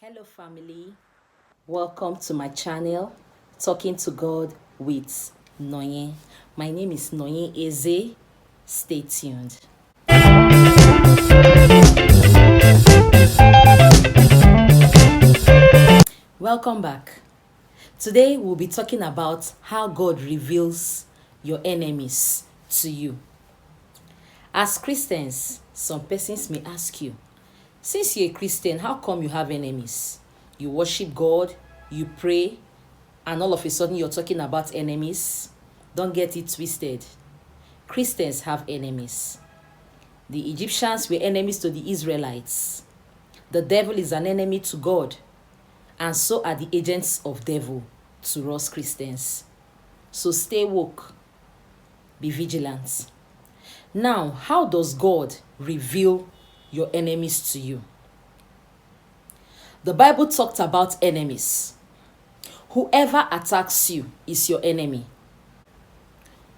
Hello family, welcome to my channel, Talking to God with Nonye. My name is Nonye Eze. Stay tuned. Welcome back. Today we'll be talking about how God reveals your enemies to you. As Christians, some persons may ask you, since you're a Christian, how come you have enemies? You worship God, you pray, and all of a sudden you're talking about enemies? Don't get it twisted. Christians have enemies. The Egyptians were enemies to the Israelites. The devil is an enemy to God, and so are the agents of devil to us Christians. So stay woke, be vigilant. Now, how does God reveal your enemies to you? The Bible talked about enemies. Whoever attacks you is your enemy.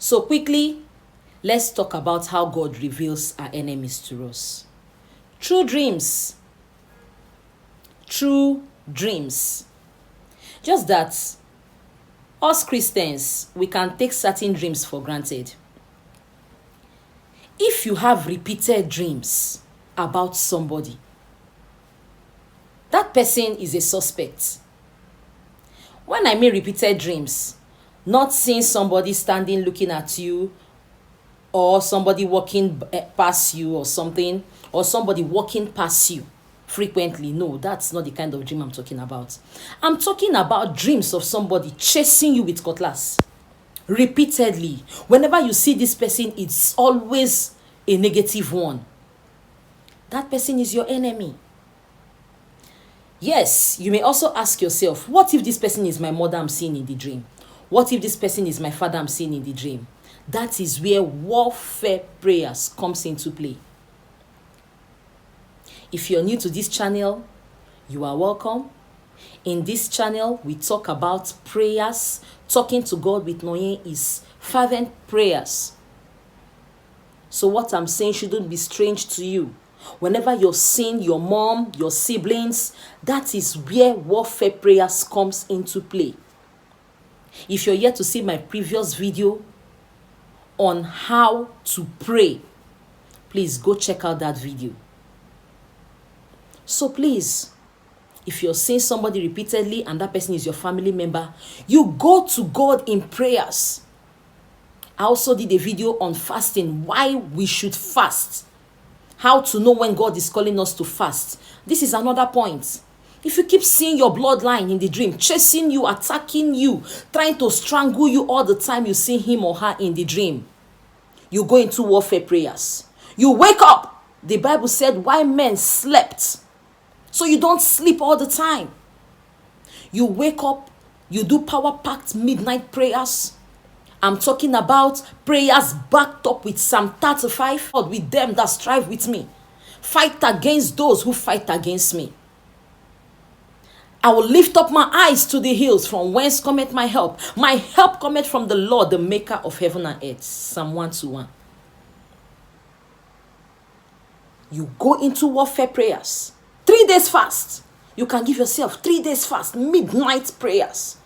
So quickly, let's talk about how God reveals our enemies to us. Through dreams. Through dreams. Just that us Christians, we can take certain dreams for granted. If you have repeated dreams about somebody, that person is a suspect. When I mean repeated dreams, not seeing somebody standing looking at you, or somebody walking past you or something, or somebody walking past you frequently. No, that's not the kind of dream I'm talking about. I'm talking about dreams of somebody chasing you with cutlass repeatedly. Whenever you see this person, it's always a negative one. That person is your enemy. Yes, you may also ask yourself, what if this person is my mother I'm seeing in the dream? What if this person is my father I'm seeing in the dream? That is where warfare prayers comes into play. If you're new to this channel, you are welcome. In this channel, we talk about prayers. Talking to God with Nonye is fervent prayers. So what I'm saying shouldn't be strange to you. Whenever you're seeing your mom, your siblings, that is where warfare prayers comes into play. If you're yet to see my previous video on how to pray, please go check out that video. So please, if you're seeing somebody repeatedly and that person is your family member, you go to God in prayers. I also did a video on fasting, why we should fast. How to know when God is calling us to fast. This is another point. If you keep seeing your bloodline in the dream, chasing you, attacking you, trying to strangle you all the time you see him or her in the dream, you go into warfare prayers. You wake up. The Bible said, why men slept. So you don't sleep all the time. You wake up, you do power-packed midnight prayers. I'm talking about prayers backed up with Psalm 35. With them that strive with me, fight against those who fight against me. I will lift up my eyes to the hills, from whence cometh my help. My help cometh from the Lord, the maker of heaven and earth. Psalm 121. You go into warfare prayers. 3 days fast. You can give yourself 3 days fast, midnight prayers.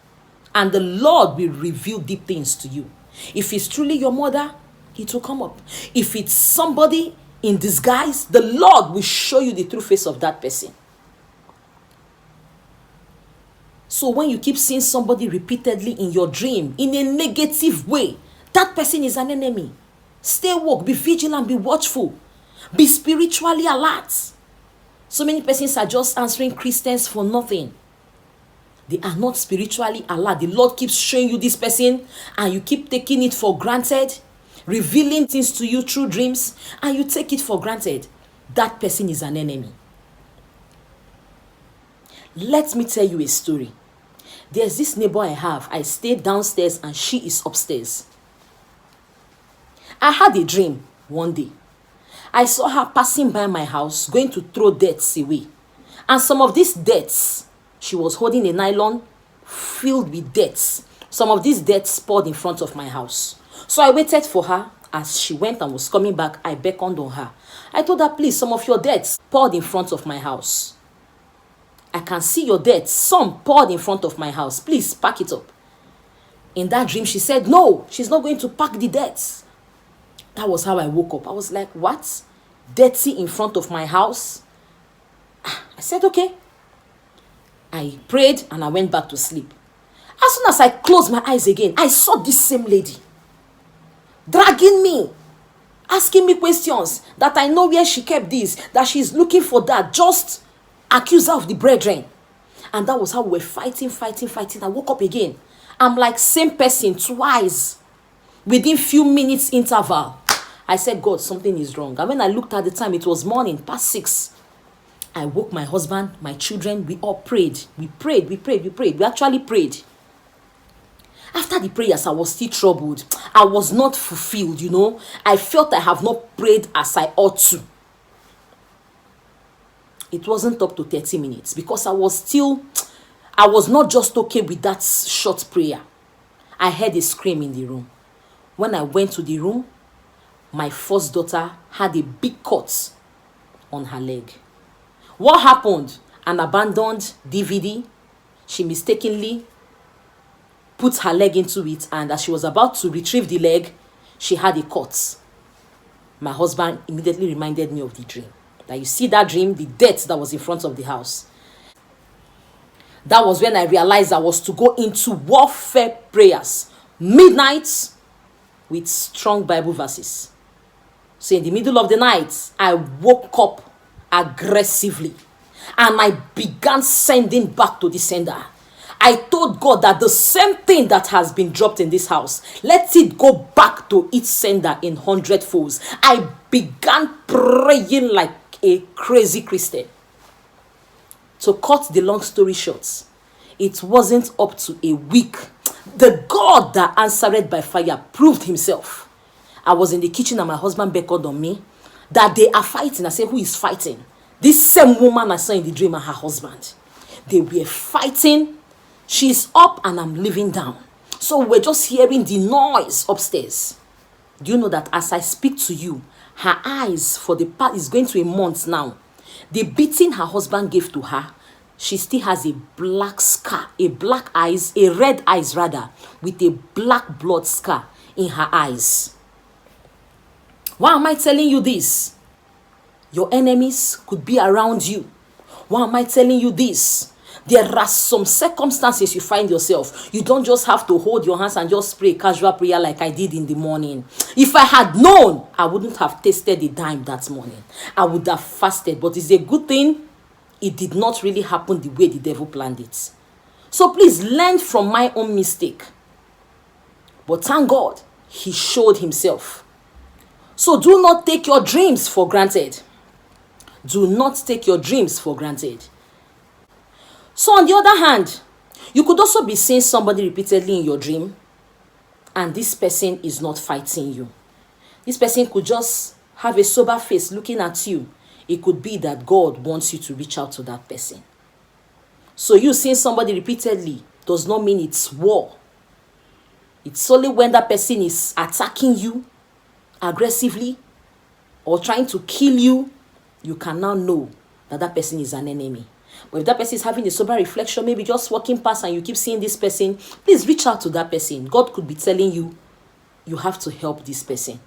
And the Lord will reveal deep things to you. If it's truly your mother, it will come up. If it's somebody in disguise, the Lord will show you the true face of that person. So when you keep seeing somebody repeatedly in your dream, in a negative way, that person is an enemy. Stay woke, be vigilant, be watchful, be spiritually alert. So many persons are just answering Christians for nothing. They are not spiritually alert. The Lord keeps showing you this person and you keep taking it for granted, revealing things to you through dreams, and you take it for granted. That person is an enemy. Let me tell you a story. There's this neighbor I have. I stayed downstairs and she is upstairs. I had a dream one day. I saw her passing by my house, going to throw debts away. And some of these debts, she was holding a nylon filled with debts. Some of these debts poured in front of my house. So I waited for her. As she went and was coming back, I beckoned on her. I told her, please, some of your debts poured in front of my house. I can see your debt. Some poured in front of my house. Please pack it up. In that dream, she said, no, she's not going to pack the debts. That was how I woke up. I was like, what? Dirty in front of my house? I said, okay. I prayed and I went back to sleep. As soon as I closed my eyes again, I saw this same lady dragging me, asking me questions, that I know where she kept this, that she's looking for that, just accuse her of the brethren. And that was how we were fighting. I woke up again. I'm like, same person twice within few minutes interval. I said, God, something is wrong. And when I looked at the time, it was morning, past 6. I woke my husband, my children, we all prayed. We actually prayed. After the prayers, I was still troubled. I was not fulfilled, I felt I have not prayed as I ought to. It wasn't up to 30 minutes because I was not just okay with that short prayer. I heard a scream in the room. When I went to the room, my first daughter had a big cut on her leg. What happened? An abandoned DVD. She mistakenly put her leg into it, and as she was about to retrieve the leg, she had a cut. My husband immediately reminded me of the dream. That you see that dream, the debt that was in front of the house. That was when I realized I was to go into warfare prayers, midnight, with strong Bible verses. So in the middle of the night, I woke up aggressively and I began sending back to the sender. I told God that the same thing that has been dropped in this house, let it go back to its sender in 100 folds. I began praying like a crazy Christian. To cut the long story short, it wasn't up to a week. The God that answered by fire proved himself. I was in the kitchen and my husband beckoned on me that they are fighting. I said, who is fighting? This same woman I saw in the dream and her husband. They were fighting. She's up and I'm living down. So we're just hearing the noise upstairs. Do you know that as I speak to you, her eyes for the part is going to a month now. The beating her husband gave to her, she still has a black scar, a red eyes rather, with a black blood scar in her eyes. Why am I telling you this? Your enemies could be around you. Why am I telling you this? There are some circumstances you find yourself. You don't just have to hold your hands and just pray casual prayer like I did in the morning. If I had known, I wouldn't have tasted a dime that morning. I would have fasted. But it's a good thing it did not really happen the way the devil planned it. So please learn from my own mistake. But thank God, he showed himself. So do not take your dreams for granted. Do not take your dreams for granted. So on the other hand, you could also be seeing somebody repeatedly in your dream, and this person is not fighting you. This person could just have a sober face looking at you. It could be that God wants you to reach out to that person. So you seeing somebody repeatedly does not mean it's war. It's only when that person is attacking you aggressively or trying to kill you, you can now know that that person is an enemy. But if that person is having a sober reflection, maybe just walking past and you keep seeing this person, please reach out to that person. God could be telling you, you have to help this person.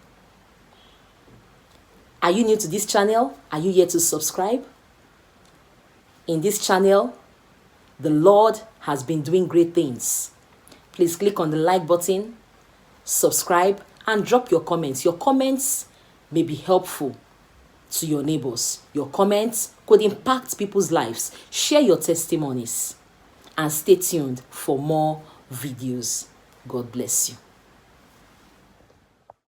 Are you new to this channel? Are you here to subscribe? In this channel, the Lord has been doing great things. Please click on the like button, subscribe, and drop your comments. Your comments may be helpful to your neighbors. Your comments could impact people's lives. Share your testimonies and stay tuned for more videos. God bless you.